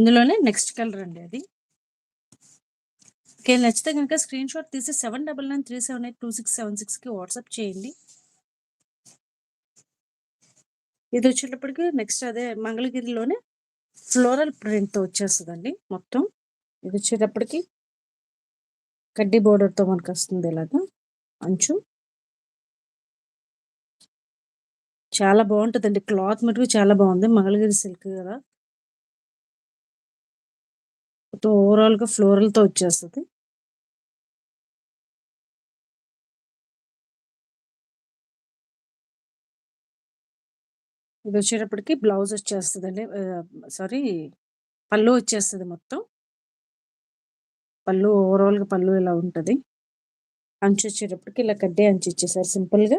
ఇందులోనే next colour అండి అది. ఓకే. నచ్చితే గనుక స్క్రీన్‌షాట్ తీసి 7993782676కి వాట్సాప్ చేయండి. ఇదొచ్చేటప్పటికి నెక్స్ట్ అదే మంగళగిరిలోనే ఫ్లోరల్ ప్రింట్‌తో వచ్చేస్తదండి మొత్తం. ఇదొచ్చేటప్పటికి కడ్డీ బోర్డర్‌తో మనకొస్తుంది ఇలాగా అంచు. చాలా బావుంటదండి. క్లాత్ మటుకు చాలా బావుంది. మంగళగిరి సిల్క్ గదా! మొత్తం ఓవరాల్‌గా ఫ్లోరల్‌తో వచ్చేస్తది. ఇదొచ్చేటప్పటికి బ్లౌజ్ వచ్చేస్తదండి. సారీ, పల్లు వచ్చేస్తది మొత్తం. పల్లు ఓవరాల్‌గా పల్లు ఇలా ఉంటది. అంచొచ్చేటప్పటికి ఇలా కడ్డీ అంచు ఇచ్చేసారు సింపుల్‌గా.